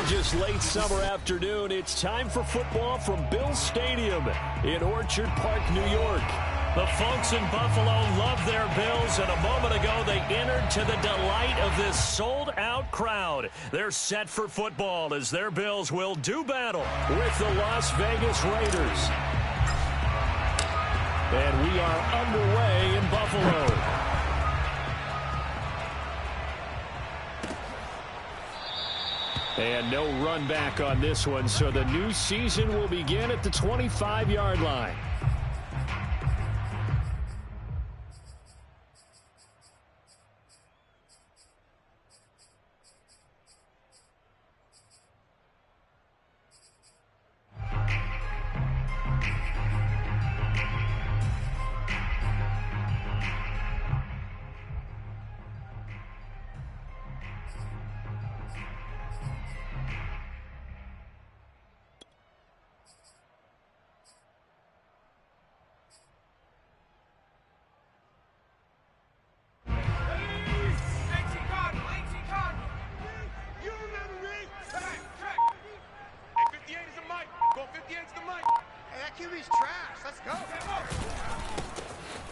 gorgeous late summer afternoon. It's time for football from Bills Stadium in Orchard Park, New York. The folks in Buffalo love their Bills, and a moment ago they entered to the delight of this sold-out crowd. They're set for football as their Bills will do battle with the Las Vegas Raiders. And we are underway in Buffalo. And no run back on this one, so the new season will begin at the 25-yard line.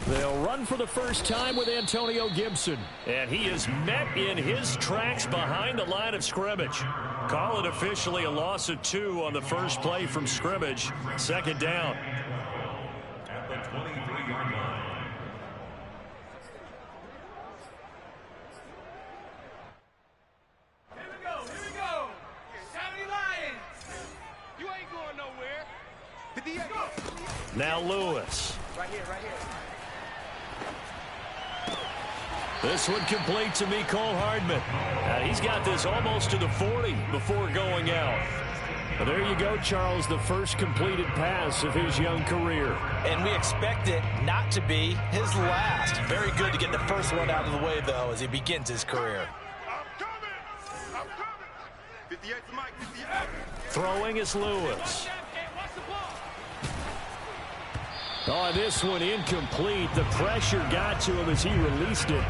They'll run for the first time with Antonio Gibson. And he is met in his tracks behind the line of scrimmage. Call it officially a loss of 2 on the first play from scrimmage. Second down. At the 23-yard line. Here we go. 70 Lions. You ain't going nowhere. Now Lewis. Right here. This one complete to Mecole Hardman. He's got this almost to the 40 before going out. Well, there you go, Charles, the first completed pass of his young career. And we expect it not to be his last. Very good to get the first one out of the way, though, as he begins his career. I'm coming. 58's Mike. 58. Throwing is Lewis. Oh, this one incomplete. The pressure got to him as he released it.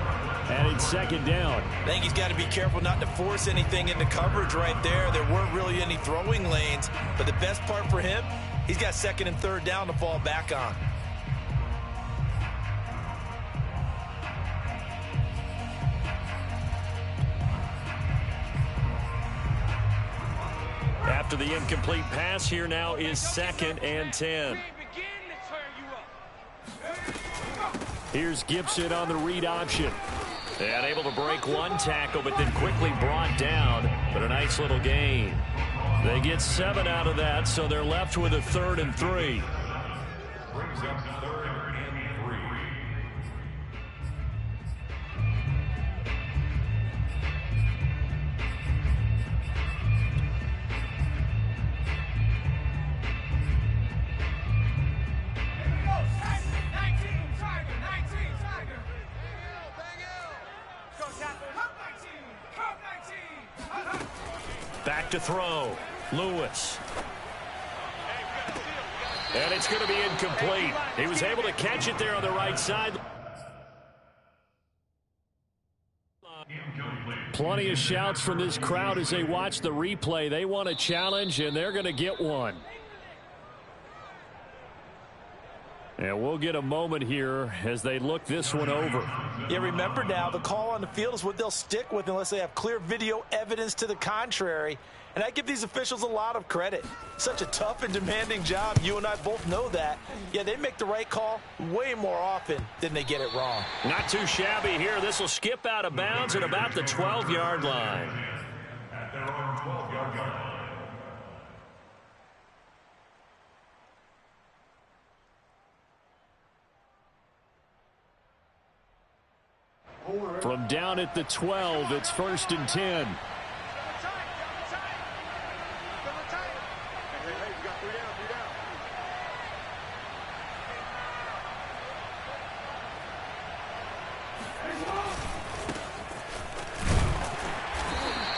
And it's second down. I think he's got to be careful not to force anything into coverage right there. There weren't really any throwing lanes. But the best part for him, he's got second and third down to fall back on. After the incomplete pass, here now is second and 10. Here's Gibson on the read option. And able to break one tackle, but then quickly brought down. But a nice little gain. They get 7 out of that, so they're left with a 3rd and 3. Brings up 3rd and 3. Back to throw. Lewis. And it's going to be incomplete. He was able to catch it there on the right side. Plenty of shouts from this crowd as they watch the replay. They want a challenge, and they're going to get one. And we'll get a moment here as they look this one over. Yeah, remember now, the call on the field is what they'll stick with unless they have clear video evidence to the contrary. And I give these officials a lot of credit. Such a tough and demanding job. You and I both know that. Yeah, they make the right call way more often than they get it wrong. Not too shabby here. This will skip out of bounds at about the 12-yard line. At their own 12-yard line. From down at the 12, it's 1st and 10.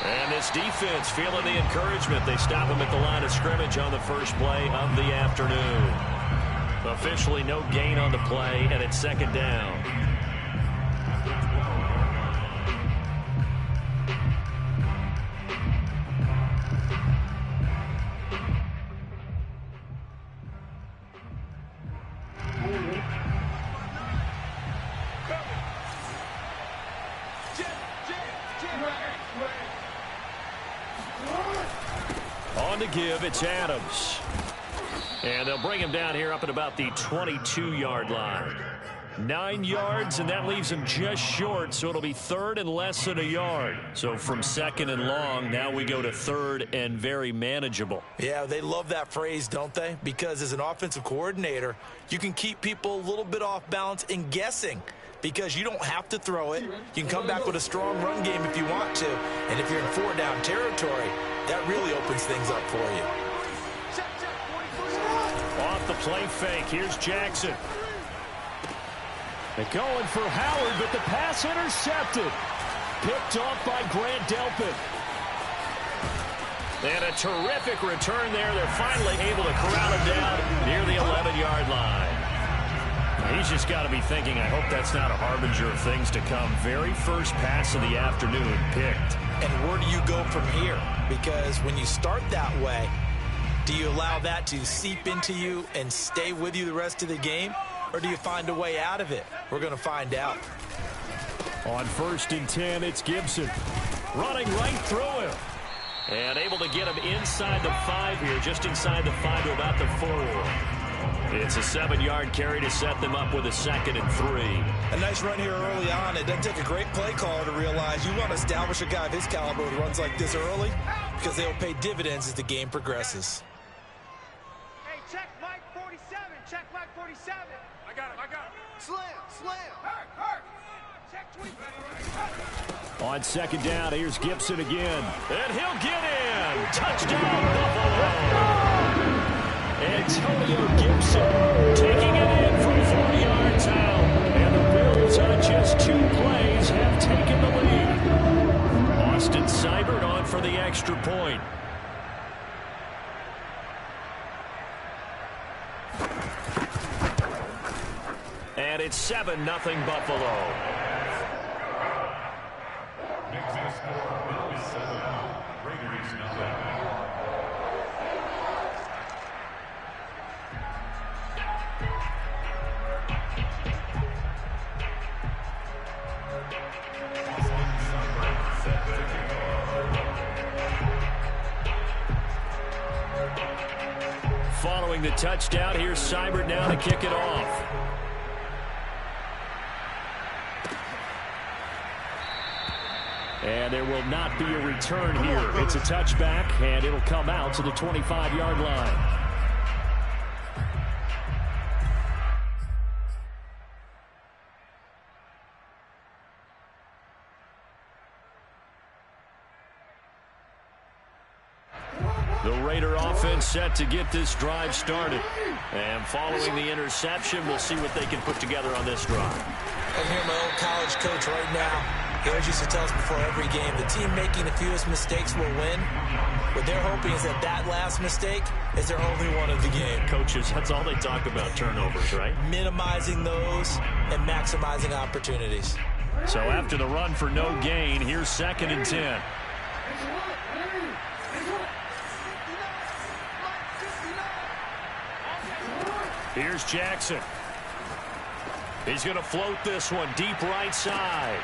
And this defense feeling the encouragement. They stop him at the line of scrimmage on the first play of the afternoon. Officially no gain on the play, and it's second down. On to give, it's Adams. And they'll bring him down here up at about the 22-yard line. 9 yards, and that leaves him just short, so it'll be third and less than a yard. So from second and long, now we go to third and very manageable. Yeah, they love that phrase, don't they? Because as an offensive coordinator, you can keep people a little bit off balance and guessing because you don't have to throw it. You can come back with a strong run game if you want to. And if you're in four-down territory, that really opens things up for you. Off the play fake, here's Jackson. They're going for Howard, but the pass intercepted. Picked off by Grant Delpit. And a terrific return there. They're finally able to corral him down near the 11-yard line. He's just got to be thinking, I hope that's not a harbinger of things to come. Very first pass of the afternoon picked. And where do you go from here? Because when you start that way, do you allow that to seep into you and stay with you the rest of the game? Or do you find a way out of it? We're going to find out. On 1st and 10, it's Gibson. Running right through him. And able to get him inside the 5 here, just inside the 5 to about the 4. It's a 7-yard carry to set them up with a 2nd and 3. A nice run here early on. It doesn't take a great play caller to realize you want to establish a guy of his caliber who runs like this early because they'll pay dividends as the game progresses. Hey, check Mike 47. Check Mike 47. I got him. Slam. Hurt. Check 20. On 2nd down, here's Gibson again. And he'll get in. Touchdown, Buffalo. Antonio Gibson taking it in from 4 yards out. And the Bills on just 2 plays have taken the lead. Austin Seibert on for the extra point. And it's 7-0 Buffalo. Following the touchdown, here's Seibert now to kick it off. And there will not be a return here. It's a touchback, and it'll come out to the 25-yard line. The Raider offense set to get this drive started. And following the interception, we'll see what they can put together on this drive. I hear my old college coach right now. He always used to tell us before every game, the team making the fewest mistakes will win. What they're hoping is that last mistake is their only one of the game. Coaches, that's all they talk about, turnovers, right? Minimizing those and maximizing opportunities. So after the run for no gain, here's 2nd and 10. Here's Jackson. He's going to float this one deep right side.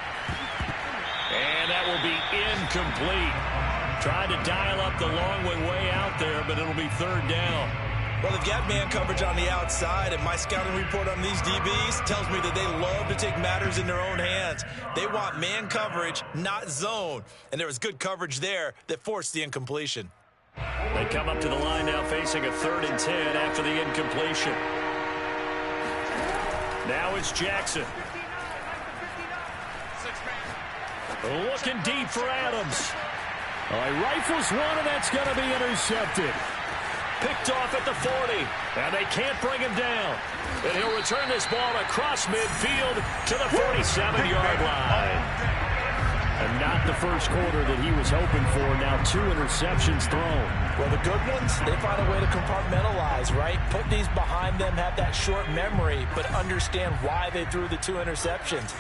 And that will be incomplete. Tried to dial up the long way out there, but it'll be 3rd down. Well, they've got man coverage on the outside, and my scouting report on these DBs tells me that they love to take matters in their own hands. They want man coverage, not zone. And there was good coverage there that forced the incompletion. They come up to the line now facing a 3rd and 10 after the incompletion. Now it's Jackson. Looking deep for Adams. He rifles one, and that's going to be intercepted. Picked off at the 40, and they can't bring him down. And he'll return this ball across midfield to the 47-yard line. And not the first quarter that he was hoping for. Now 2 interceptions thrown. Well, the good ones, they find a way to compartmentalize, right? Put these behind them, have that short memory, but understand why they threw the 2 interceptions.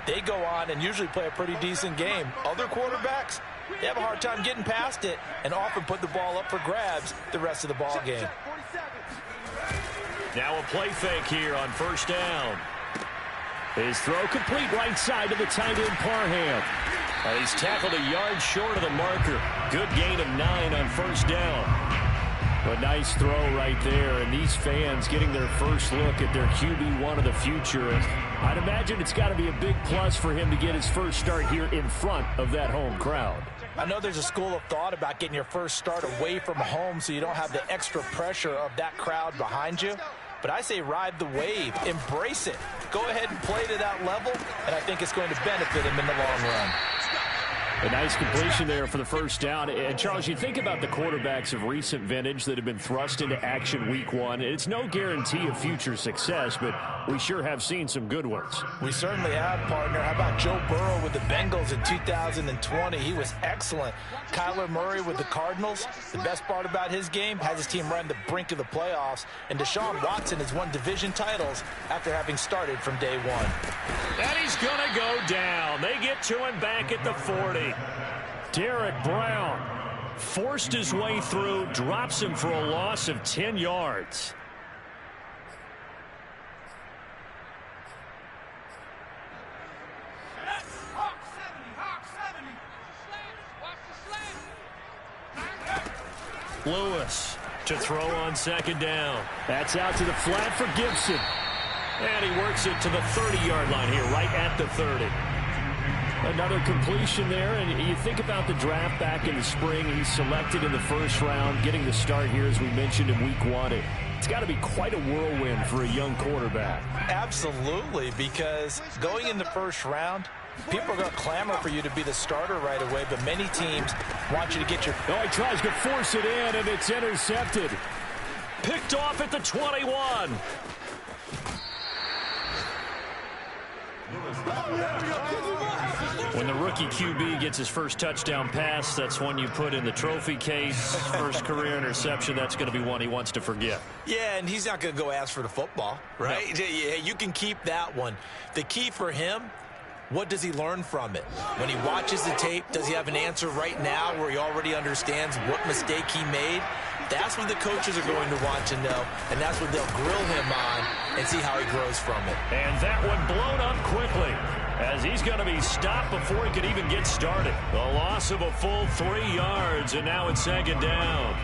They go on and usually play a pretty decent game. Other quarterbacks, they have a hard time getting past it and often put the ball up for grabs the rest of the ball game. Now a play fake here on 1st down. His throw complete right side to the tight end Parham. He's tackled a yard short of the marker. Good gain of 9 on first down. A nice throw right there, and these fans getting their first look at their QB1 of the future. And I'd imagine it's got to be a big plus for him to get his first start here in front of that home crowd. I know there's a school of thought about getting your first start away from home so you don't have the extra pressure of that crowd behind you. But I say ride the wave, embrace it. Go ahead and play to that level, and I think it's going to benefit him in the long run. A nice completion there for the first down. And, Charles, you think about the quarterbacks of recent vintage that have been thrust into action week 1. It's no guarantee of future success, but we sure have seen some good ones. We certainly have, partner. How about Joe Burrow with the Bengals in 2020? He was excellent. Kyler Murray with the Cardinals. The best part about his game has his team right on the brink of the playoffs. And Deshaun Watson has won division titles after having started from day 1. And he's going to go down. They get to him back at the 40. Derek Brown forced his way through, drops him for a loss of 10 yards. Lewis to throw on second down. That's out to the flat for Gibson. And he works it to the 30-yard line here, right at the 30. Another completion there, and you think about the draft back in the spring. He's selected in the first round, getting the start here, as we mentioned, in week 1. It's got to be quite a whirlwind for a young quarterback. Absolutely, because going in the first round, people are going to clamor for you to be the starter right away, but many teams want you to get your... Oh, he tries to force it in, and it's intercepted. Picked off at the 21. When the rookie QB gets his first touchdown pass, that's one you put in the trophy case. First career interception, that's going to be one he wants to forget. Yeah, and he's not going to go ask for the football, right? No. Yeah, you can keep that one. The key for him, what does he learn from it? When he watches the tape, does he have an answer right now where he already understands what mistake he made? That's what the coaches are going to want to know, and that's what they'll grill him on and see how he grows from it. And that one blown up quickly, as he's going to be stopped before he could even get started. The loss of a full 3 yards, and now it's second down.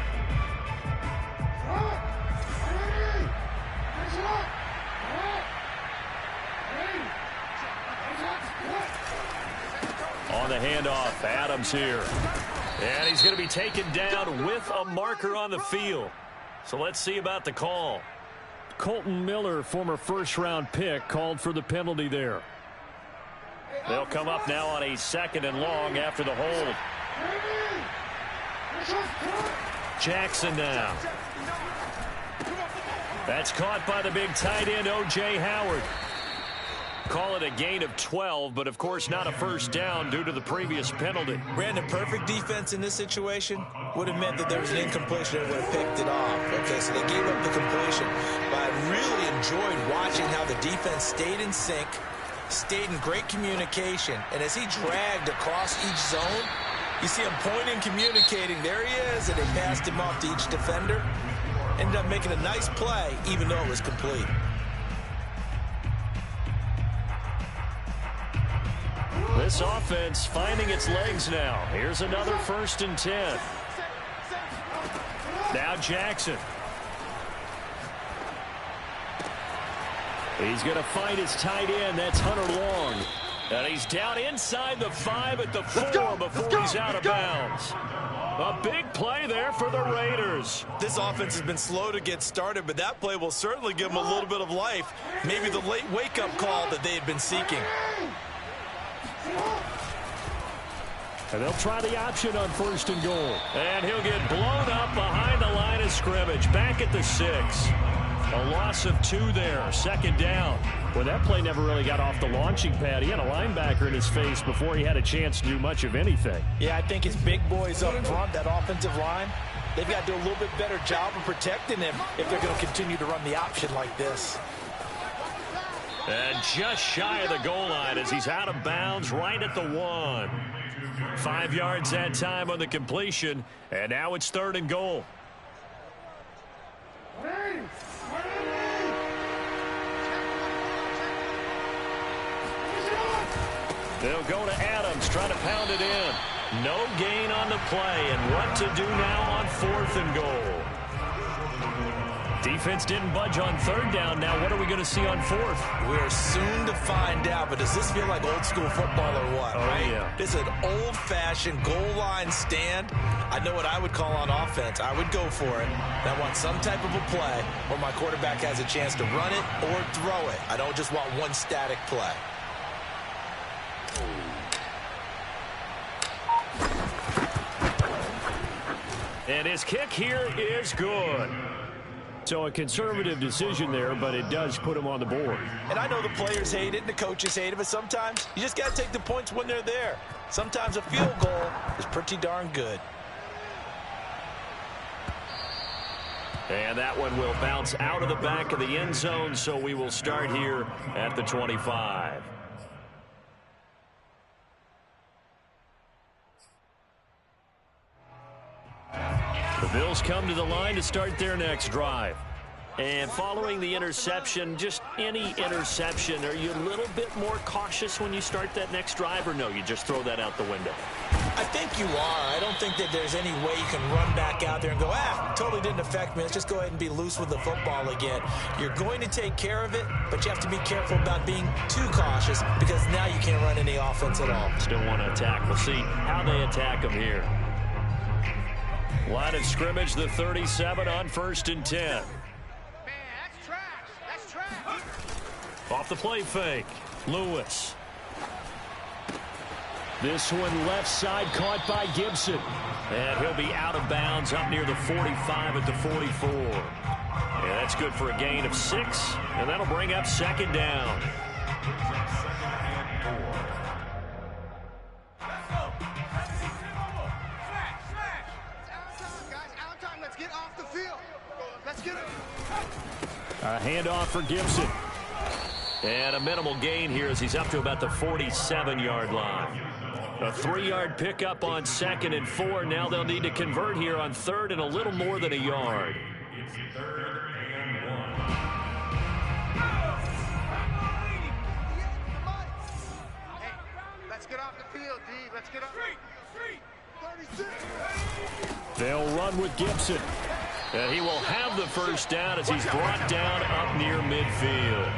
On the handoff, Adams here. And he's going to be taken down with a marker on the field. So let's see about the call. Colton Miller, former first-round pick, called for the penalty there. They'll come up now on a 2nd and long after the hold. Jackson now. That's caught by the big tight end, O.J. Howard. Call it a gain of 12, but of course not a first down due to the previous penalty. Brandon, perfect defense in this situation would have meant that there was an incompletion and would have picked it off. Okay, so they gave up the completion. But I really enjoyed watching how the defense stayed in sync, stayed in great communication, and as he dragged across each zone, you see him pointing, communicating. There he is, and they passed him off to each defender. Ended up making a nice play, even though it was complete. This offense finding its legs now. Here's another 1st and 10. Now Jackson. He's going to find his tight end. That's Hunter Long. And he's down inside the 5 at the 4 before he's out of bounds. A big play there for the Raiders. This offense has been slow to get started, but that play will certainly give them a little bit of life. Maybe the late wake-up call that they had been seeking. And they'll try the option on 1st and goal. And he'll get blown up behind the line of scrimmage. Back at the 6. A loss of 2 there. 2nd down. Well, that play never really got off the launching pad. He had a linebacker in his face before he had a chance to do much of anything. Yeah, I think his big boys up front, that offensive line, they've got to do a little bit better job of protecting him if they're going to continue to run the option like this. And just shy of the goal line as he's out of bounds right at the 1. 5 yards that time on the completion, and now it's 3rd and goal. They'll go to Adams, trying to pound it in. No gain on the play, and what to do now on 4th and goal. Defense didn't budge on 3rd down. Now what are we going to see on 4th? We're soon to find out, but does this feel like old school football or what, right? Yeah. This is an old-fashioned goal line stand. I know what I would call on offense. I would go for it. And I want some type of a play where my quarterback has a chance to run it or throw it. I don't just want one static play. And his kick here is good. So a conservative decision there, but it does put him on the board. And I know the players hate it and the coaches hate it, but sometimes you just got to take the points when they're there. Sometimes a field goal is pretty darn good. And that one will bounce out of the back of the end zone, so we will start here at the 25. The Bills come to the line to start their next drive. And following the interception, just any interception, are you a little bit more cautious when you start that next drive, or no, you just throw that out the window? I think you are. I don't think that there's any way you can run back out there and go, totally didn't affect me. Let's just go ahead and be loose with the football again. You're going to take care of it, but you have to be careful about being too cautious because now you can't run any offense at all. Still want to attack. We'll see how they attack them here. Line of scrimmage, the 37 on 1st and 10. Off the play fake, Lewis. This one left side caught by Gibson. And he'll be out of bounds up near the 45 at the 44. Yeah, that's good for a gain of 6, and that'll bring up 2nd down. A handoff for Gibson. And a minimal gain here as he's up to about the 47-yard line. A 3-yard pickup on 2nd and 4. Now they'll need to convert here on 3rd and a little more than a yard. It's 3rd and 1. Hey, let's get off the field, D. Let's get off. 36. They'll run with Gibson. And he will have the 1st down as he's brought down up near midfield.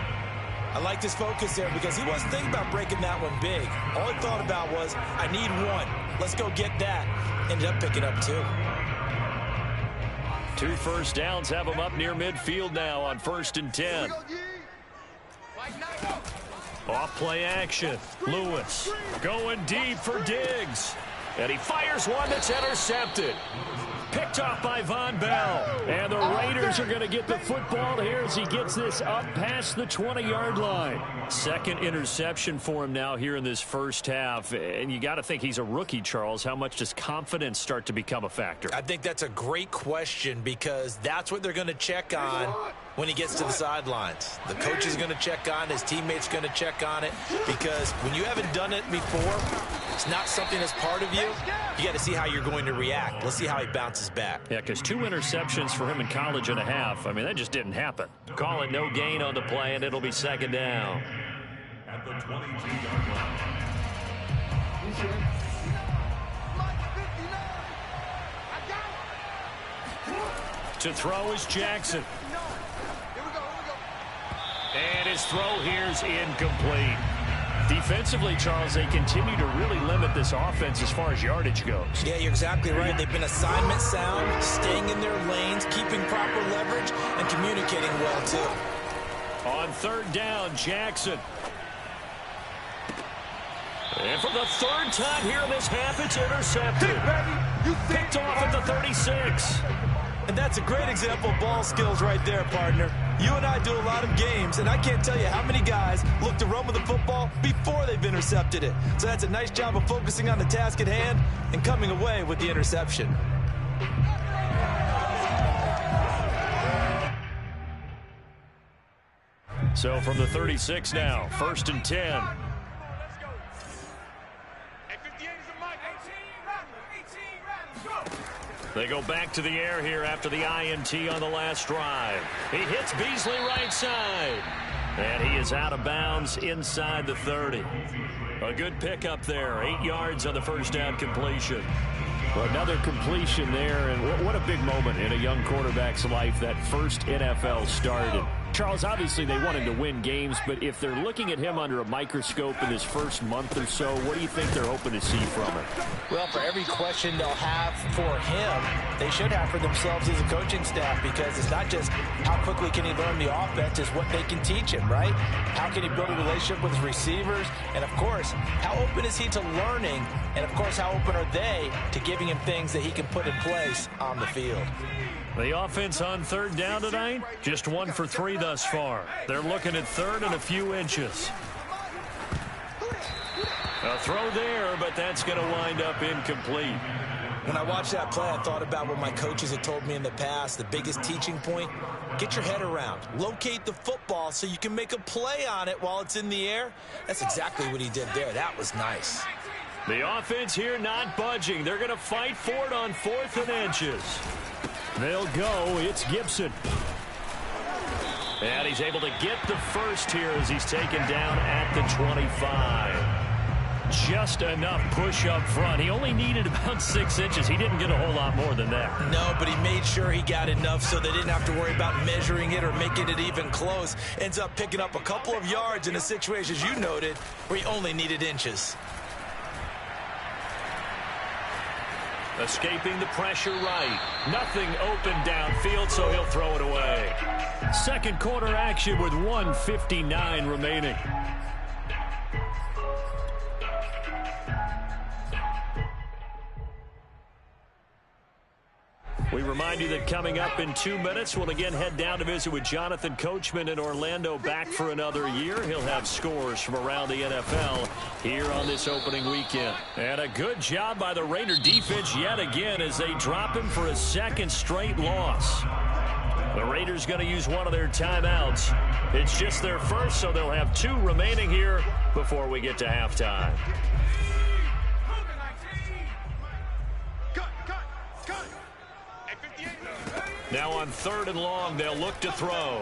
I like this focus there because he wasn't thinking about breaking that one big. All he thought about was, I need 1. Let's go get that. Ended up picking up 2. 2 first downs have him up near midfield now on 1st and 10. Off play action. Lewis going deep for Diggs. And he fires one that's intercepted. Picked off by Von Bell. And the Raiders are going to get the football here as he gets this up past the 20-yard line. 2nd interception for him now here in this first half. And you got to think he's a rookie, Charles. How much does confidence start to become a factor? I think that's a great question because that's what they're going to check on when he gets to the sidelines. The coach is going to check on it. His teammates going to check on it because when you haven't done it before, it's not something that's part of you. You got to see how you're going to react. Let's see how he bounces back. Yeah, because 2 interceptions for him in college and a half. I mean, that just didn't happen. Call it no gain on the play, and it'll be 2nd down. At the 22-yard line. To throw is Jackson. And his throw here's incomplete. Defensively, Charles, they continue to really limit this offense as far as yardage goes. Yeah, you're exactly right. They've been assignment sound, staying in their lanes, keeping proper leverage, and communicating well, too. On 3rd down, Jackson. And for the 3rd time here in this half, it's intercepted. Picked off at the 36. And that's a great example of ball skills right there, partner. You and I do a lot of games, and I can't tell you how many guys look to run with the football before they've intercepted it. So that's a nice job of focusing on the task at hand and coming away with the interception. So from the 36 now, 1st and 10. They go back to the air here after the INT on the last drive. He hits Beasley right side. And he is out of bounds inside the 30. A good pickup there. 8 yards on the first down completion. Well, another completion there, and what a big moment in a young quarterback's life, that first NFL start. And Charles, obviously they want him to win games, but if they're looking at him under a microscope in his first month or so, what do you think they're hoping to see from him? Well, for every question they'll have for him, they should have for themselves as a coaching staff, because it's not just how quickly can he learn the offense, it's what they can teach him, right? How can he build a relationship with his receivers? And, of course, how open is he to learning? And, of course, how open are they to giving him things that he can put in place on the field? The offense on third down tonight, just 1 for 3 thus far. They're looking at third and a few inches. A throw there, but that's going to wind up incomplete. When I watched that play, I thought about what my coaches had told me in the past. The biggest teaching point, get your head around. Locate the football so you can make a play on it while it's in the air. That's exactly what he did there. That was nice. The offense here not budging. They're going to fight for it on 4th and inches. They'll go. It's Gibson. And he's able to get the first here as he's taken down at the 25. Just enough push up front. He only needed about 6 inches. He didn't get a whole lot more than that. No, but he made sure he got enough so they didn't have to worry about measuring it or making it even close. Ends up picking up a couple of yards in a situation, as you noted, where he only needed inches. Escaping the pressure right. Nothing open downfield, so he'll throw it away. Second quarter action with 1:59 remaining. We remind you that coming up in 2 minutes, we'll again head down to visit with Jonathan Coachman in Orlando, back for another year. He'll have scores from around the NFL here on this opening weekend. And a good job by the Raider defense yet again as they drop him for a second straight loss. The Raiders going to use one of their timeouts. It's just their first, so they'll have 2 remaining here before we get to halftime. Now on 3rd and long, they'll look to throw.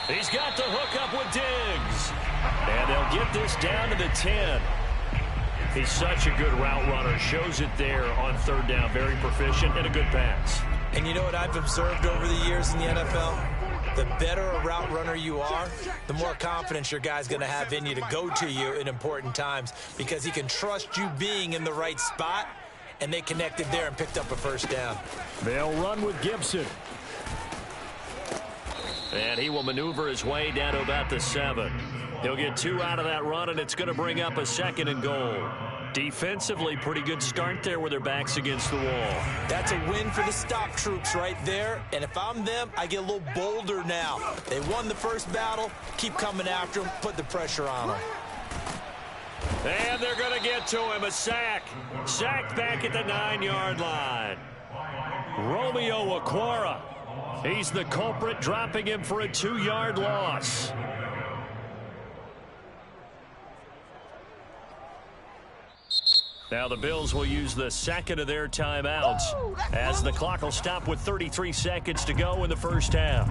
He's got the hook up with Diggs. And they'll get this down to the 10. He's such a good route runner. Shows it there on 3rd down. Very proficient and a good pass. And you know what I've observed over the years in the NFL? The better a route runner you are, the more confidence your guy's going to have in you to go to you in important times, because he can trust you being in the right spot. And they connected there and picked up a first down. They'll run with Gibson. And he will maneuver his way down to about the 7. He'll get 2 out of that run, and it's going to bring up a 2nd and goal. Defensively, pretty good start there with their backs against the wall. That's a win for the stop troops right there. And if I'm them, I get a little bolder now. They won the first battle. Keep coming after them. Put the pressure on them. And they're going to get to him. A sack. Sacked back at the 9-yard line. Romeo Okwara. He's the culprit, dropping him for a 2-yard loss. Now the Bills will use the second of their timeouts as the clock will stop with 33 seconds to go in the first half.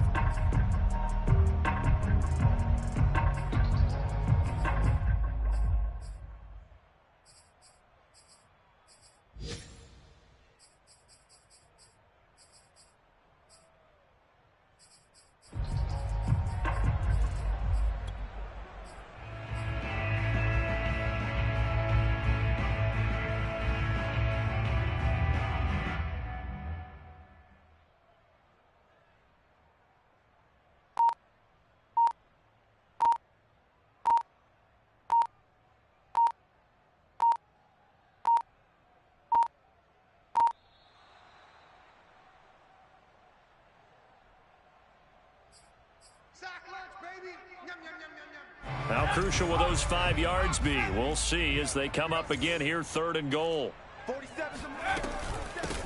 How crucial will those 5 yards be? We'll see as they come up again here, 3rd and goal.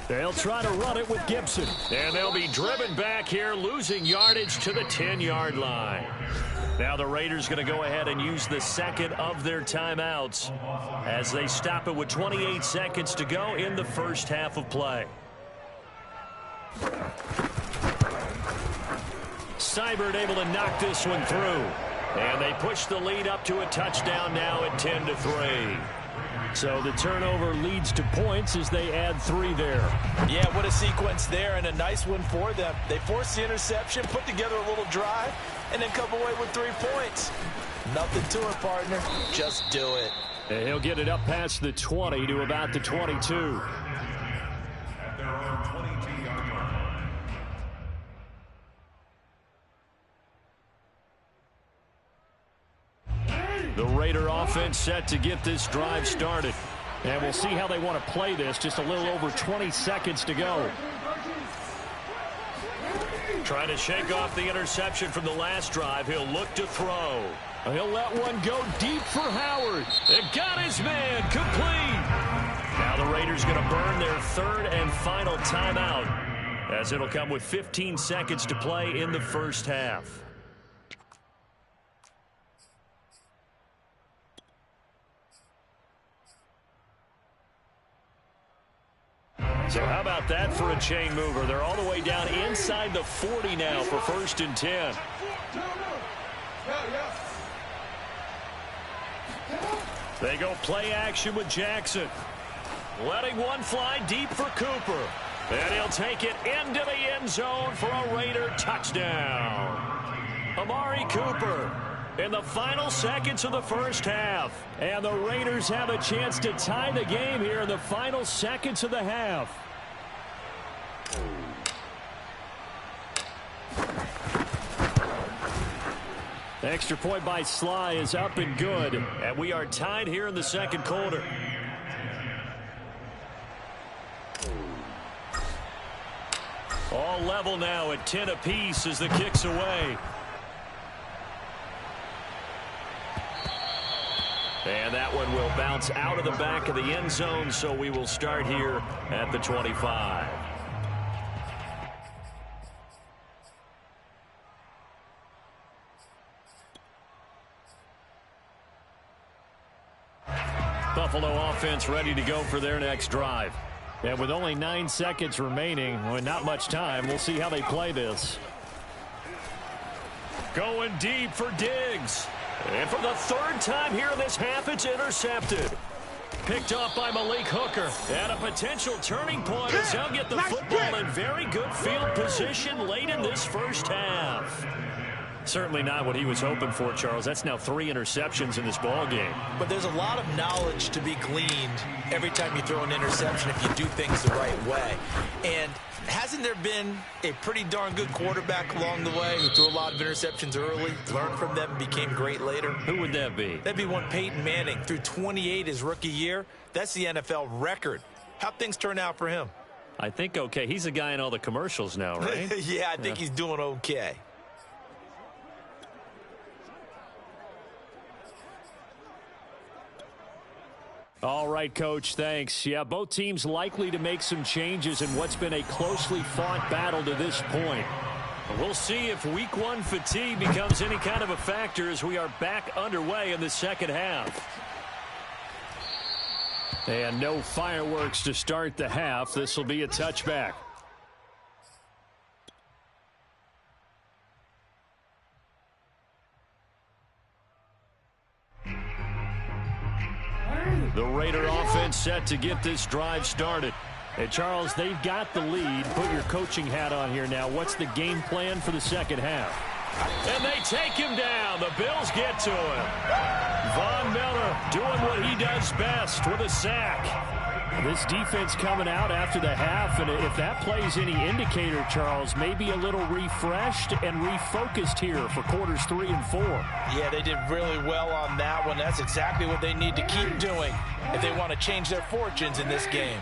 They'll try to run it with Gibson. And they'll be driven back here, losing yardage to the 10-yard line. Now the Raiders going to go ahead and use the second of their timeouts as they stop it with 28 seconds to go in the first half of play. Seibert able to knock this one through. And they push the lead up to a touchdown now at 10-3. So the turnover leads to points as they add 3 there. Yeah, what a sequence there, and a nice one for them. They forced the interception, put together a little drive, and then come away with 3 points. Nothing to it, partner. Just do it. And he'll get it up past the 20 to about the 22. The Raider offense set to get this drive started. And we'll see how they want to play this. Just a little over 20 seconds to go. Trying to shake off the interception from the last drive. He'll look to throw. He'll let one go deep for Howard. It got his man complete. Now the Raiders going to burn their 3rd and final timeout, as it'll come with 15 seconds to play in the first half. So how about that for a chain mover? They're all the way down inside the 40 now for 1st and 10. They go play action with Jackson. Letting one fly deep for Cooper. And he'll take it into the end zone for a Raider touchdown. Amari Cooper in the final seconds of the first half. And the Raiders have a chance to tie the game here in the final seconds of the half. The extra point by Sly is up and good. And we are tied here in the second quarter. All level now at 10 apiece as the kick's away. And that one will bounce out of the back of the end zone, so we will start here at the 25. Buffalo offense ready to go for their next drive. And with only 9 seconds remaining, well, not much time, we'll see how they play this. Going deep for Diggs. And for the 3rd time here in this half, it's intercepted. Picked off by Malik Hooker. And a potential turning point as they'll get the football in very good field position late in this first half. Certainly not what he was hoping for, Charles. That's now 3 interceptions in this ball game. But there's a lot of knowledge to be gleaned every time you throw an interception if you do things the right way. And hasn't there been a pretty darn good quarterback along the way who threw a lot of interceptions early, learned from them, became great later? Who would that be? That'd be one Peyton Manning. Threw 28 his rookie year. That's the NFL record. How'd things turn out for him? I think okay. He's a guy in all the commercials now, right? Yeah, I think he's doing okay. All right, Coach, thanks. Yeah, both teams likely to make some changes in what's been a closely fought battle to this point. We'll see if week 1 fatigue becomes any kind of a factor as we are back underway in the second half. And no fireworks to start the half. This will be a touchback. The Raider offense set to get this drive started. Hey, Charles, they've got the lead. Put your coaching hat on here now. What's the game plan for the second half? And they take him down. The Bills get to him. Von Miller doing what he does best with a sack. This defense coming out after the half, and if that plays any indicator, Charles, maybe a little refreshed and refocused here for quarters 3 and 4. Yeah, they did really well on that one. That's exactly what they need to keep doing if they want to change their fortunes in this game.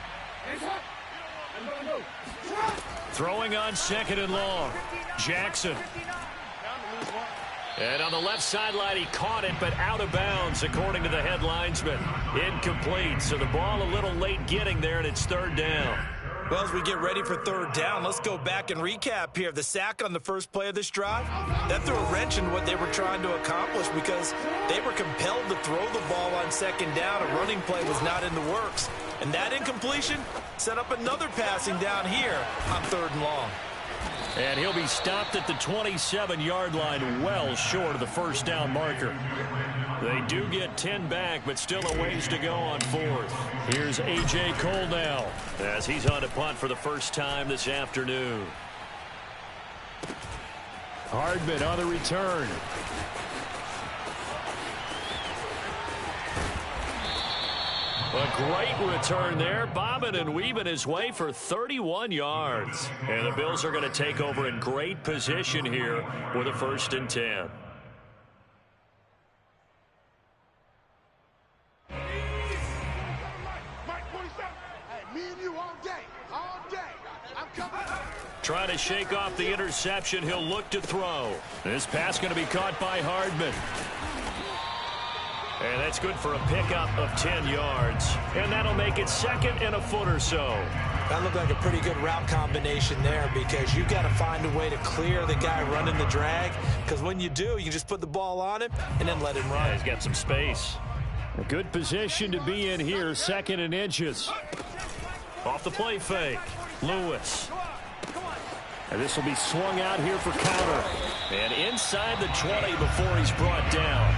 Throwing on 2nd and long. Jackson. And on the left sideline, he caught it, but out of bounds, according to the head linesman. Incomplete, so the ball a little late getting there, and it's 3rd down. Well, as we get ready for 3rd down, let's go back and recap here. The sack on the first play of this drive, that threw a wrench in what they were trying to accomplish because they were compelled to throw the ball on 2nd down. A running play was not in the works. And that incompletion set up another passing down here on 3rd and long. And he'll be stopped at the 27-yard line, well short of the first down marker. They do get 10 back, but still a ways to go on fourth. Here's A.J. Cole now, as he's on to punt for the first time this afternoon. Hardman on the return. A great return there, bobbing and weaving his way for 31 yards. And the Bills are going to take over in great position here with a 1st and 10. Trying to shake off the interception. He'll look to throw. This pass going to be caught by Hardman. And that's good for a pickup of 10 yards. And that'll make it 2nd and a foot or so. That looked like a pretty good route combination there, because you've got to find a way to clear the guy running the drag. Because when you do, you just put the ball on him and then let him run. Yeah, he's got some space. A good position to be in here, 2nd and inches. Off the play fake. Lewis. And this will be swung out here for counter. And inside the 20 before he's brought down.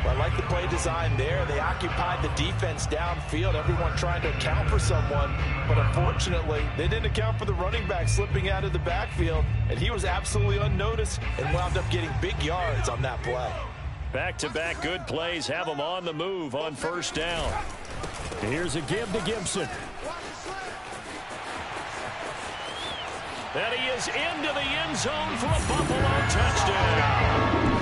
Well, I like the play design there. They occupied the defense downfield, everyone trying to account for someone. But unfortunately, they didn't account for the running back slipping out of the backfield. And he was absolutely unnoticed and wound up getting big yards on that play. Back-to-back good plays have him on the move on 1st down. Here's a give to Gibson. And he is into the end zone for a Buffalo touchdown.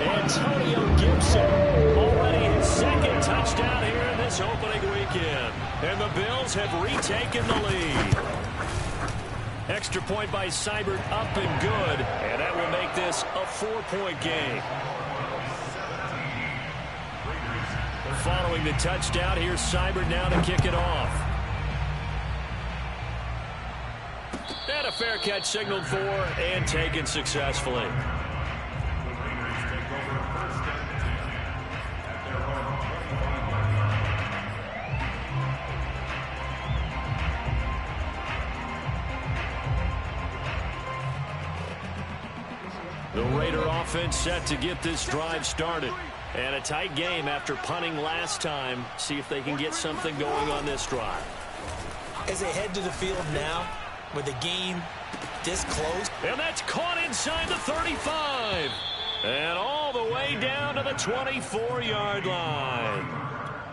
Antonio Gibson, already his 2nd touchdown here in this opening weekend. And the Bills have retaken the lead. Extra point by Seibert, up and good. And that will make this a 4-point game. Following the touchdown, here's Seibert now to kick it off. And a fair catch signaled for and taken successfully. The Raider offense set to get this drive started. And a tight game after punting last time. See if they can get something going on this drive. As they head to the field now, with the game this close. And that's caught inside the 35. And all the way down to the 24-yard line.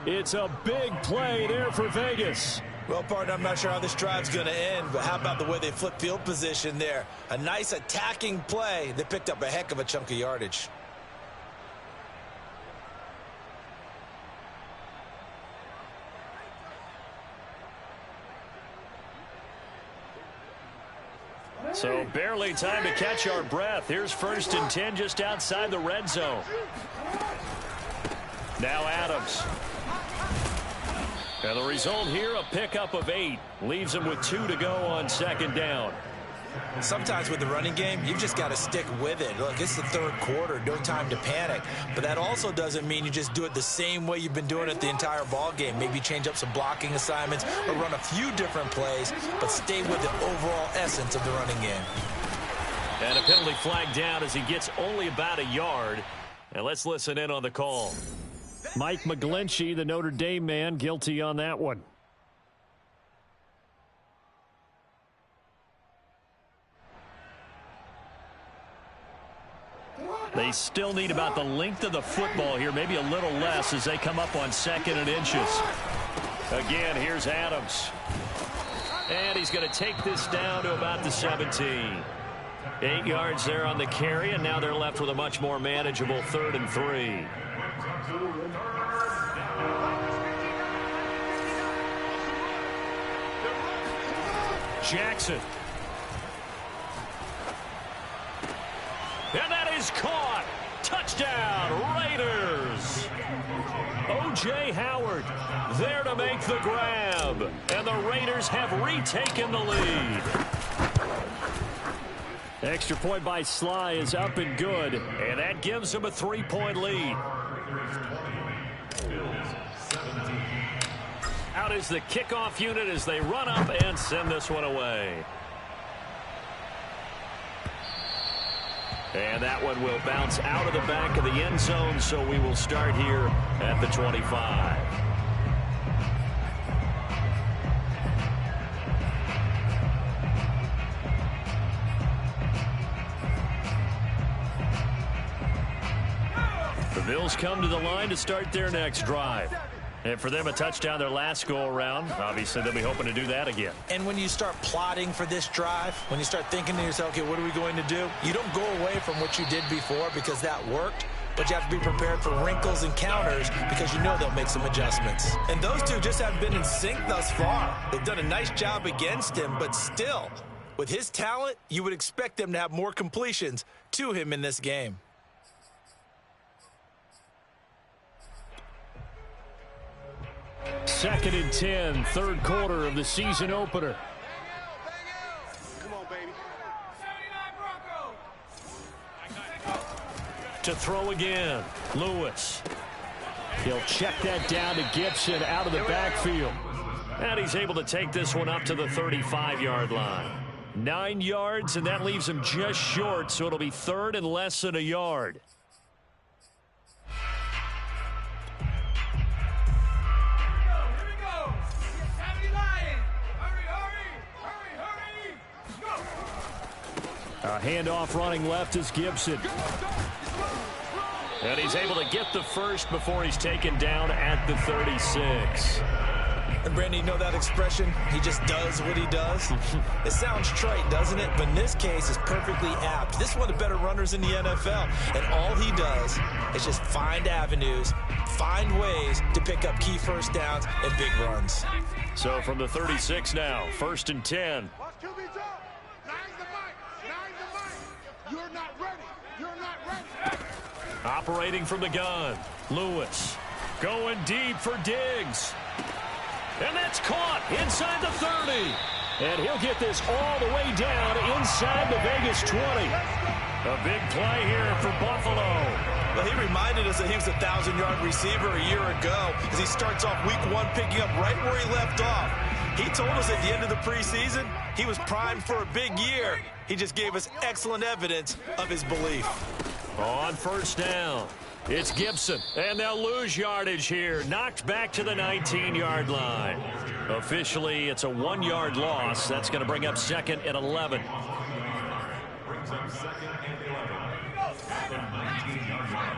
It's a big play there for Vegas. Well, partner, I'm not sure how this drive's going to end, but how about the way they flip field position there? A nice attacking play. They picked up a heck of a chunk of yardage. So barely time to catch our breath. Here's 1st and 10 just outside the red zone. Now Adams. And the result here, a pickup of 8. Leaves him with 2 to go on 2nd down. Sometimes with the running game, you've just got to stick with it. Look, it's the 3rd quarter, no time to panic. But that also doesn't mean you just do it the same way you've been doing it the entire ball game. Maybe change up some blocking assignments or run a few different plays, but stay with the overall essence of the running game. And a penalty flag down as he gets only about a yard. And let's listen in on the call. Mike McGlinchey, the Notre Dame man, guilty on that one. They still need about the length of the football here, maybe a little less as they come up on 2nd and inches. Again, here's Adams. And he's going to take this down to about the 17. 8 yards there on the carry, and now they're left with a much more manageable 3rd and 3. Jackson. And that is caught. Touchdown, Raiders. O.J. Howard there to make the grab. And the Raiders have retaken the lead. Extra point by Sly is up and good. And that gives them a 3-point lead. Out is the kickoff unit as they run up and send this one away. And that one will bounce out of the back of the end zone, so we will start here at the 25. The Bills come to the line to start their next drive. And for them, a touchdown their last go-around. Obviously, they'll be hoping to do that again. And when you start plotting for this drive, when you start thinking to yourself, okay, what are we going to do? You don't go away from what you did before because that worked, but you have to be prepared for wrinkles and counters because you know they'll make some adjustments. And those two just haven't been in sync thus far. They've done a nice job against him, but still, with his talent, you would expect them to have more completions to him in this game. Second and 10, third quarter of the season opener. Come on, baby. To throw again, Lewis. He'll check that down to Gibson out of the backfield. And he's able to take this one up to the 35-yard line. 9 yards, and that leaves him just short, so it'll be third and less than a yard. A handoff running left is Gibson. And he's able to get the first before he's taken down at the 36. And Brandon, you know that expression? He just does what he does? It sounds trite, doesn't it? But in this case, it's perfectly apt. This is one of the better runners in the NFL. And all he does is just find avenues, find ways to pick up key first downs and big runs. So from the 36 now, first and 10. Watch QB drop. Nine's the mic. Nine's the mic. You're not ready. You're not ready. Operating from the gun, Lewis. Going deep for Diggs. And that's caught inside the 30. And he'll get this all the way down inside the Vegas 20. A big play here for Buffalo. Well, he reminded us that he was a 1,000-yard receiver a year ago as he starts off week 1 picking up right where he left off. He told us at the end of the preseason he was primed for a big year. He just gave us excellent evidence of his belief. On first down, it's Gibson, and they'll lose yardage here. Knocked back to the 19-yard line. Officially, it's a 1-yard loss. That's going to bring up second and 11. Brings up second and 11. At the 19-yard line.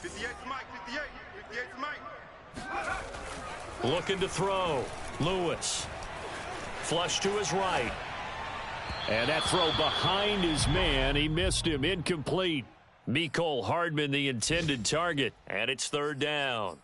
58's Mike, 58. 58's Mike. Looking to throw. Lewis. Flush to his right. And that throw behind his man. He missed him. Incomplete. Mecole Hardman, the intended target. And it's third down.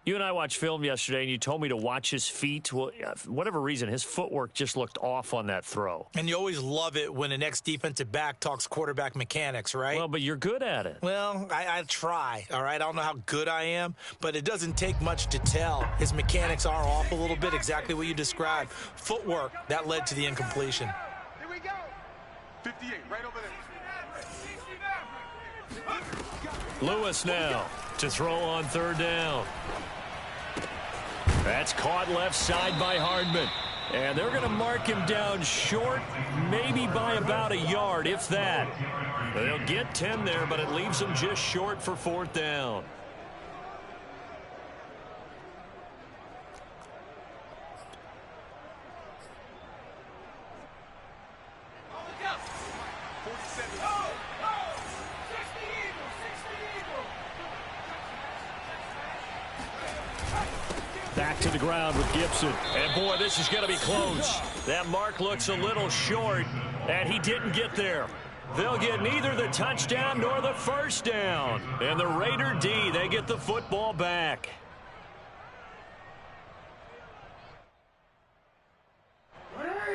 You and I watched film yesterday, and you told me to watch his feet. Well, for whatever reason, his footwork just looked off on that throw. And you always love it when an ex-defensive back talks quarterback mechanics, right? Well, but you're good at it. Well, I try, all right? I don't know how good I am, but it doesn't take much to tell. His mechanics are off a little bit, exactly what you described. Footwork, that led to the incompletion. Here we go. 58, right over there. Lewis now to throw on third down. That's caught left side by Hardman. And they're going to mark him down short, maybe by about a yard, if that. They'll get 10 there, but it leaves them just short for fourth down. Back to the ground with Gibson. And, boy, this is going to be close. That mark looks a little short, and he didn't get there. They'll get neither the touchdown nor the first down. And the Raider D, they get the football back.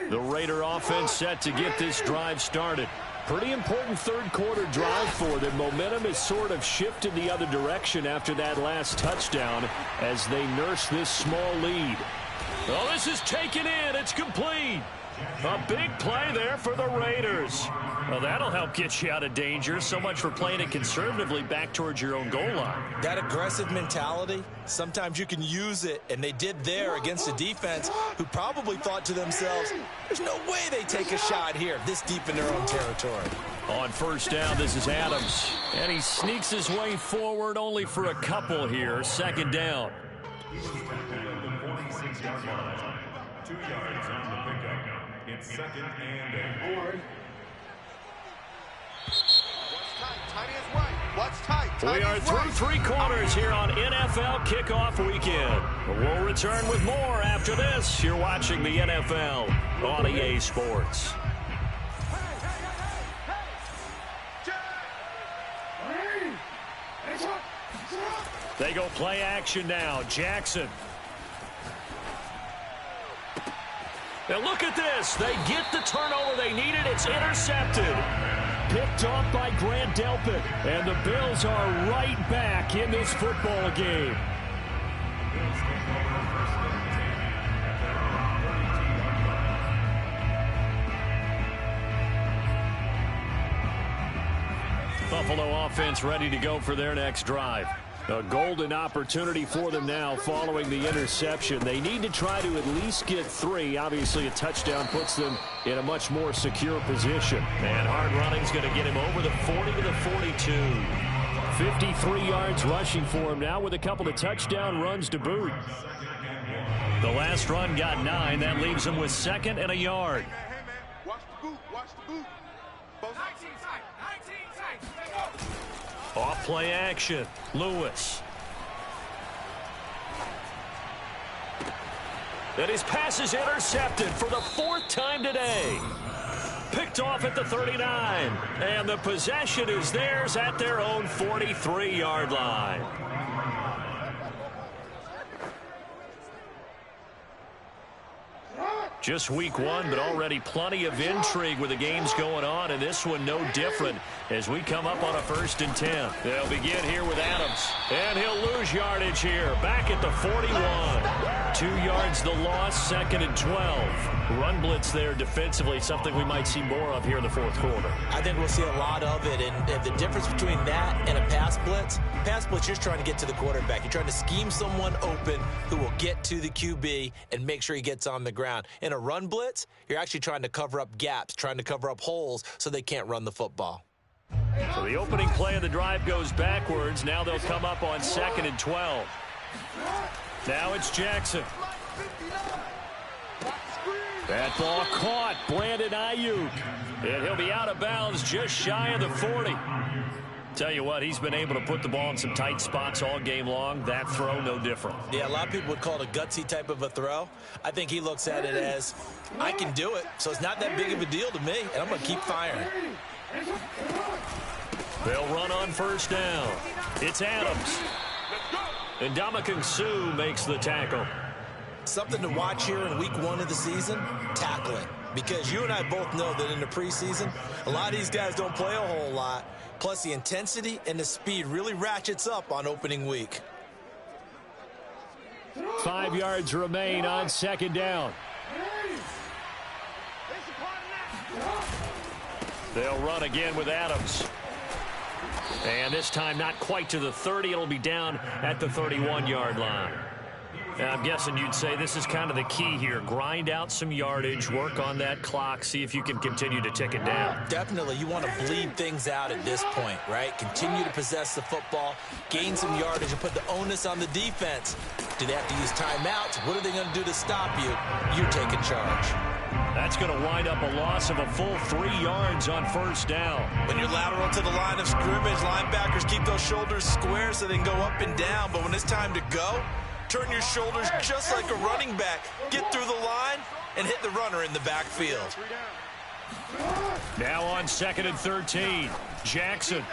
The Raider offense set to get this drive started. Pretty important third quarter drive for them. Momentum has sort of shifted the other direction after that last touchdown as they nurse this small lead. Oh, this is taken in. It's complete. A big play there for the Raiders. Well, that'll help get you out of danger. So much for playing it conservatively back towards your own goal line. That aggressive mentality, sometimes you can use it, and they did there against a defense who probably thought to themselves, there's no way they take a shot here this deep in their own territory. On first down, this is Adams. And he sneaks his way forward only for a couple here. Second down. 2 yards on the pickup. It's 2nd and 8. What's tight? We are through 3 quarters here on NFL Kickoff Weekend. We'll return with more after this. You're watching the NFL on EA Sports. They go play action now. Jackson. Now look at this. They get the turnover they needed. It's intercepted. Picked off by Grant Delpit. And the Bills are right back in this football game. Buffalo offense ready to go for their next drive. A golden opportunity for them now following the interception. They need to try to at least get 3. Obviously, a touchdown puts them in a much more secure position. And hard running's going to get him over the 40 to the 42. 53 yards rushing for him now with a couple of touchdown runs to boot. The last run got 9. That leaves him with 2nd and a yard. Hey, man. Watch the boot. Watch the boot. 19 tight. 19 tight. Off play action. Lewis. And his pass is intercepted for the 4th time today. Picked off at the 39. And the possession is theirs at their own 43-yard line. Just week 1, but already plenty of intrigue with the games going on, and this one no different as we come up on a 1st and 10. They'll begin here with Adams, and he'll lose yardage here, back at the 41. 2 yards the loss, 2nd and 12. Run blitz there defensively, something we might see more of here in the 4th quarter. I think we'll see a lot of it, and the difference between that and a pass blitz, you're just trying to get to the quarterback. You're trying to scheme someone open who will get to the QB and make sure he gets on the ground. In a run blitz, you're actually trying to cover up gaps, trying to cover up holes so they can't run the football. So the opening play of the drive goes backwards. Now they'll come up on 2nd and 12. Now it's Jackson. That ball caught. Brandon Ayuk. And he'll be out of bounds just shy of the 40. Tell you what, he's been able to put the ball in some tight spots all game long. That throw, no different. Yeah, a lot of people would call it a gutsy type of a throw. I think he looks at it as, I can do it, so it's not that big of a deal to me, and I'm going to keep firing. They'll run on 1st down. It's Adams. And Ndamukong Suh makes the tackle. Something to watch here in week 1 of the season, tackling. Because you and I both know that in the preseason, a lot of these guys don't play a whole lot. Plus, the intensity and the speed really ratchets up on opening week. 5 yards remain on 2nd down. They'll run again with Adams. And this time not quite to the 30. It'll be down at the 31-yard line. Now, I'm guessing you'd say this is kind of the key here. Grind out some yardage, work on that clock, see if you can continue to tick it down. Definitely. You want to bleed things out at this point, right? Continue to possess the football, gain some yardage, and put the onus on the defense. Do they have to use timeouts? What are they going to do to stop you? You're taking charge. That's going to wind up a loss of a full 3 yards on 1st down. When you're lateral to the line of scrimmage, linebackers keep those shoulders square so they can go up and down. But when it's time to go, turn your shoulders just like a running back. Get through the line and hit the runner in the backfield. Now on 2nd and 13, Jackson.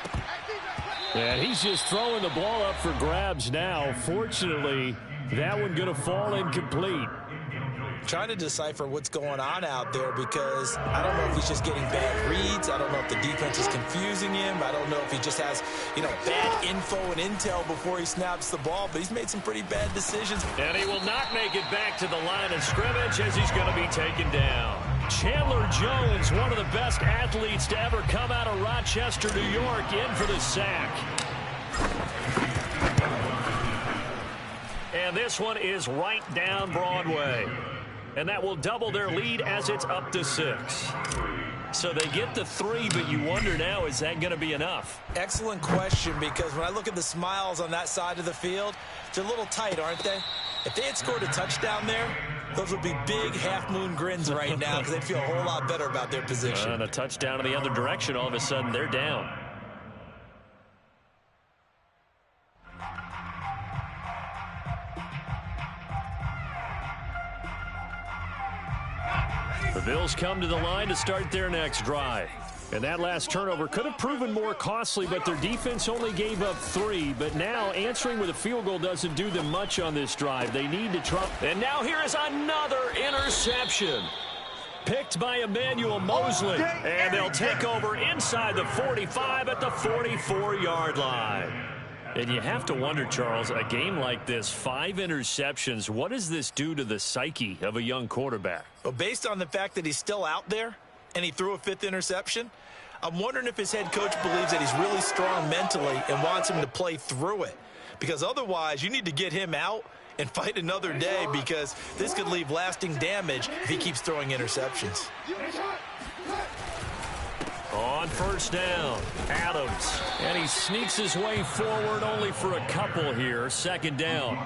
And he's just throwing the ball up for grabs now. Fortunately, that one going to fall incomplete. trying to decipher what's going on out there because I don't know if he's just getting bad reads. I don't know if the defense is confusing him. I don't know if he just has, bad info and intel before he snaps the ball, but he's made some pretty bad decisions. And he will not make it back to the line of scrimmage as he's going to be taken down. Chandler Jones, one of the best athletes to ever come out of Rochester, New York, in for the sack. And this one is right down Broadway. And that will double their lead as it's up to 6. So they get the 3, but you wonder now, is that going to be enough? Excellent question, because when I look at the smiles on that side of the field, they're a little tight, aren't they? If they had scored a touchdown there, those would be big half-moon grins right now because they'd feel a whole lot better about their position. And a touchdown in the other direction, all of a sudden they're down. The Bills come to the line to start their next drive. And that last turnover could have proven more costly, but their defense only gave up 3. But now answering with a field goal doesn't do them much on this drive. They need to try. And now here is another interception. Picked by Emmanuel Mosley. And they'll take over inside the 45 at the 44-yard line. And you have to wonder, Charles, a game like this, 5 interceptions, what does this do to the psyche of a young quarterback? Well, based on the fact that he's still out there and he threw a 5th interception, I'm wondering if his head coach believes that he's really strong mentally and wants him to play through it. Because otherwise, you need to get him out and fight another day, because this could leave lasting damage if he keeps throwing interceptions. On first down, Adams. And he sneaks his way forward only for a couple here. Second down.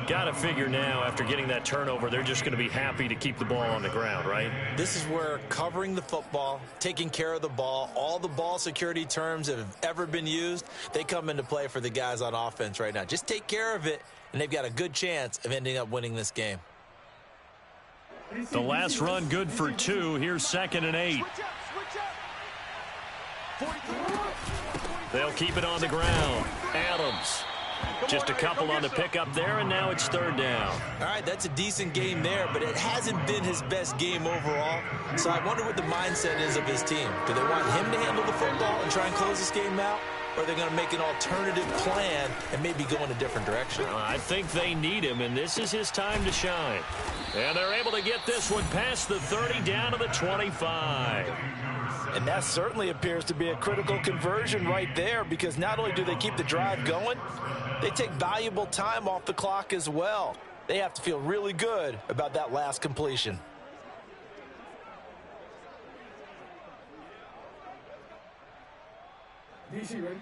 Got to figure now, after getting that turnover, they're just going to be happy to keep the ball on the ground, right? This is where covering the football, taking care of the ball, all the ball security terms that have ever been used, they come into play for the guys on offense right now. Just take care of it, and they've got a good chance of ending up winning this game. The last run good for 2. Here's 2nd and 8. They'll keep it on the ground. Adams. Just a couple on the pickup there, and now it's 3rd down. All right, that's a decent game there, but it hasn't been his best game overall. So I wonder what the mindset is of his team. Do they want him to handle the football and try and close this game out? Or are they going to make an alternative plan and maybe go in a different direction? I think they need him, and this is his time to shine. And they're able to get this one past the 30 down to the 25. And that certainly appears to be a critical conversion right there, because not only do they keep the drive going, they take valuable time off the clock as well. They have to feel really good about that last completion. DC ready?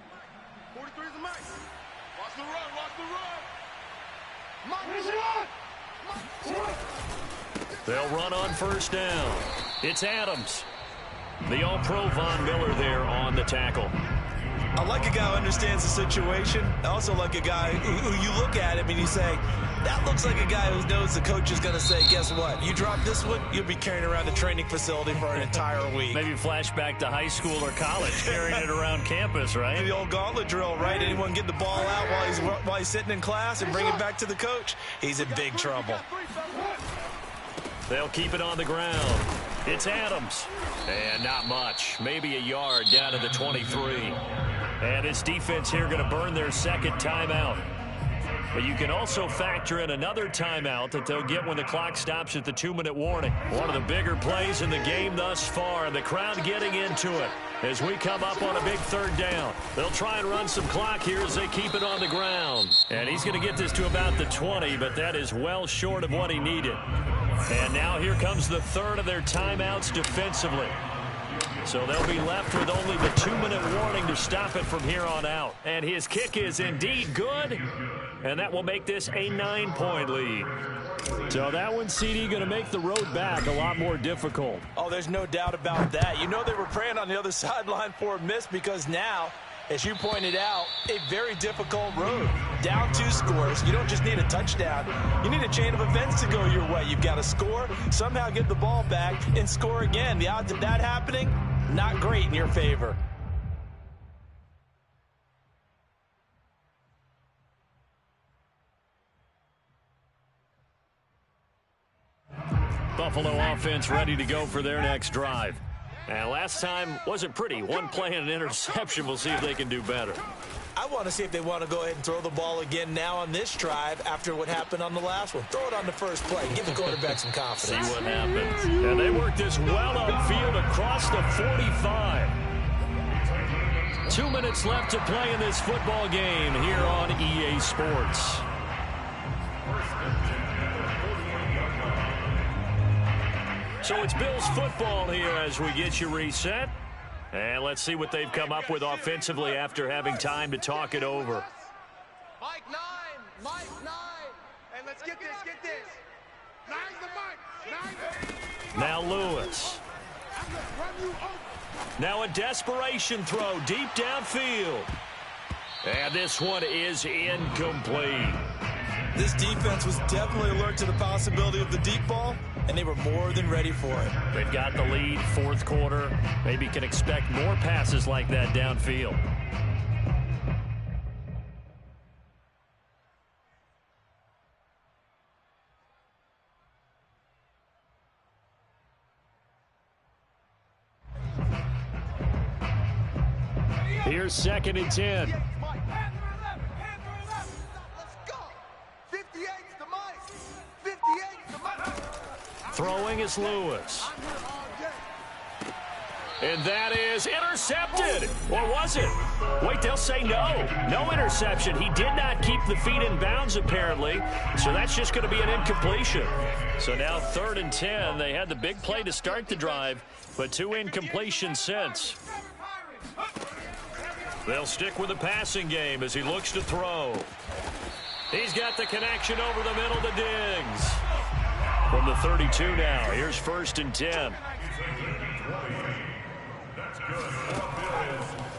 43 is the max. Watch the run, watch the run. They'll run on first down. It's Adams. The All-Pro Von Miller there on the tackle. I like a guy who understands the situation. I also like a guy who you look at him and you say, that looks like a guy who knows the coach is going to say, guess what? You drop this one, you'll be carrying around the training facility for an entire week. Maybe flashback to high school or college, carrying it around campus, right? The old gauntlet drill, right? Anyone get the ball out while he's sitting in class and bring it back to the coach? He's in big trouble. They'll keep it on the ground. It's Adams. And not much. Maybe a yard down to the 23. And this defense here going to burn their 2nd timeout. But you can also factor in another timeout that they'll get when the clock stops at the 2-minute warning. One of the bigger plays in the game thus far, and the crowd getting into it as we come up on a big 3rd down. They'll try and run some clock here as they keep it on the ground. And he's going to get this to about the 20, but that is well short of what he needed. And now here comes the 3rd of their timeouts defensively. So they'll be left with only the 2-minute warning to stop it from here on out. And his kick is indeed good, and that will make this a 9-point lead. So that one, CD, going to make the road back a lot more difficult. Oh, there's no doubt about that. You know they were praying on the other sideline for a miss, because now, as you pointed out, a very difficult road. Down 2 scores. You don't just need a touchdown. You need a chain of events to go your way. You've got to score, somehow get the ball back, and score again. The odds of that happening, not great in your favor. Buffalo offense ready to go for their next drive. And last time wasn't pretty. One play and an interception. We'll see if they can do better. I want to see if they want to go ahead and throw the ball again now on this drive after what happened on the last one. Throw it on the first play. Give the quarterback some confidence. See what happens. And they work this well upfield across the 45. 2 minutes left to play in this football game here on EA Sports. So it's Bills football here as we get you reset. And let's see what they've come up with offensively after having time to talk it over. Mike 9. Mike 9. Hey, let's get this. Get this. 9's the Mike. 9. Now Lewis. Now a desperation throw deep downfield. And this one is incomplete. This defense was definitely alert to the possibility of the deep ball, and they were more than ready for it. They've got the lead, fourth quarter. Maybe can expect more passes like that downfield. Here's 2nd and 10. Throwing is Lewis. And that is intercepted. Or was it? Wait, they'll say no. No interception. He did not keep the feet in bounds, apparently. So that's just going to be an incompletion. So now 3rd and 10. They had the big play to start the drive, but 2 incompletions since. They'll stick with the passing game as he looks to throw. He's got the connection over the middle to Diggs. From the 32 now, here's 1st and 10.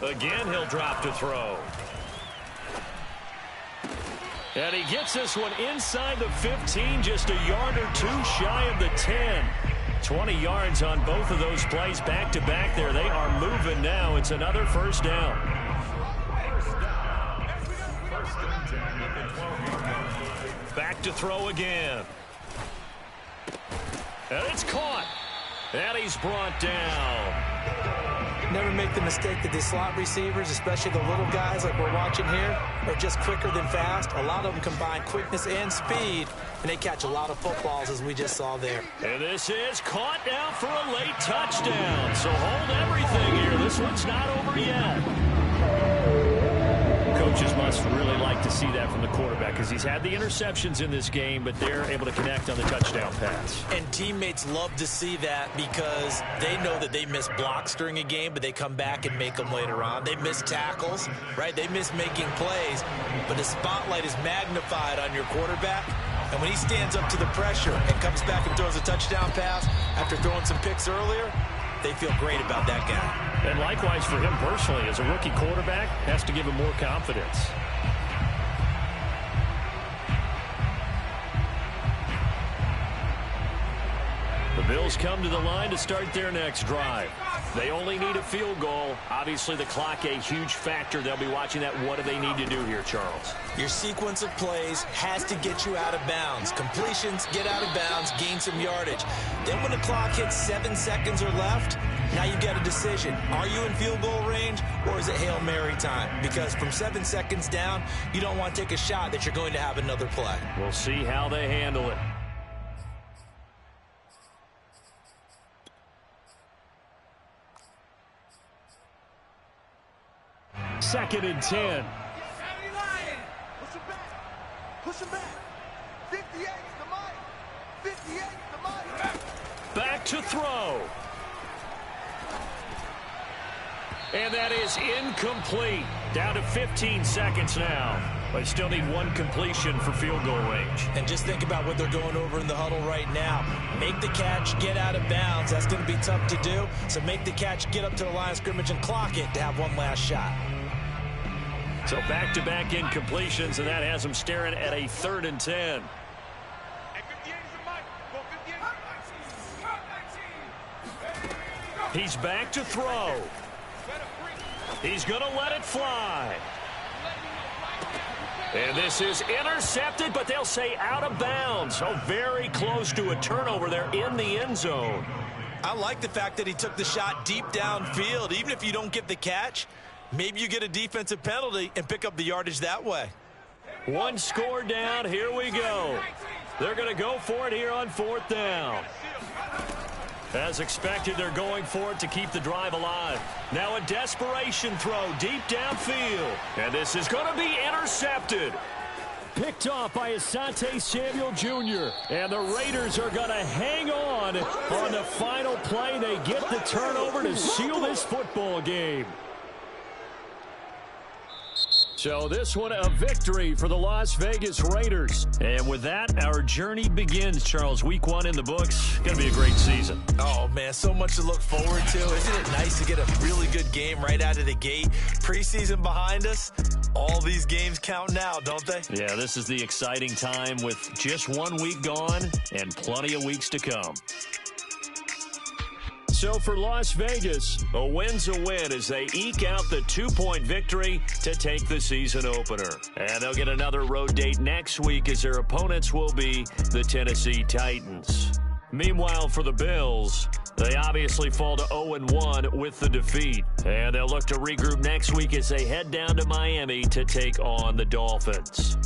Again, he'll drop to throw. And he gets this one inside the 15, just a yard or two shy of the 10. 20 yards on both of those plays back-to-back there. They are moving now. It's another 1st down. Back to throw again. And it's caught. And he's brought down. Never make the mistake that the slot receivers, especially the little guys like we're watching here, are just quicker than fast. A lot of them combine quickness and speed, and they catch a lot of footballs, as we just saw there. And this is caught now for a late touchdown. So hold everything here. This one's not over yet. Coaches must really like to see that from the quarterback because he's had the interceptions in this game, but they're able to connect on the touchdown pass. And teammates love to see that because they know that they miss blocks during a game, but they come back and make them later on. They miss tackles, right? They miss making plays, but the spotlight is magnified on your quarterback. And when he stands up to the pressure and comes back and throws a touchdown pass after throwing some picks earlier, they feel great about that guy. And likewise for him personally, as a rookie quarterback, has to give him more confidence. The Bills come to the line to start their next drive. They only need a field goal. Obviously, the clock a huge factor. They'll be watching that. What do they need to do here, Charles? Your sequence of plays has to get you out of bounds. Completions, get out of bounds, gain some yardage. Then when the clock hits 7 seconds or left, now you get a decision. Are you in field goal range or is it Hail Mary time? Because from 7 seconds down, you don't want to take a shot that you're going to have another play. We'll see how they handle it. Second and 10. Push him back. 58 to Mike. 58 to Mike. Back to throw. And that is incomplete. Down to 15 seconds now. They still need one completion for field goal range. And just think about what they're going over in the huddle right now. Make the catch, get out of bounds. That's going to be tough to do. So make the catch, get up to the line of scrimmage, and clock it to have one last shot. So back-to-back incompletions, and that has them staring at a 3rd and 10. He's back to throw. He's going to let it fly. And this is intercepted, but they'll say out of bounds. So very close to a turnover there in the end zone. I like the fact that he took the shot deep downfield. Even if you don't get the catch, maybe you get a defensive penalty and pick up the yardage that way. One score down. Here we go. They're going to go for it here on 4th down. As expected, they're going for it to keep the drive alive. Now a desperation throw deep downfield. And this is going to be intercepted. Picked off by Asante Samuel Jr. And the Raiders are going to hang on the final play. They get the turnover to seal this football game. So this one a victory for the Las Vegas Raiders. And with that, our journey begins, Charles. Week 1 in the books. Going to be a great season. Oh, man, so much to look forward to. Isn't it nice to get a really good game right out of the gate? Preseason behind us. All these games count now, don't they? Yeah, this is the exciting time with just 1 week gone and plenty of weeks to come. So for Las Vegas, a win's a win as they eke out the 2-point victory to take the season opener. And they'll get another road date next week as their opponents will be the Tennessee Titans. Meanwhile, for the Bills, they obviously fall to 0-1 with the defeat. And they'll look to regroup next week as they head down to Miami to take on the Dolphins.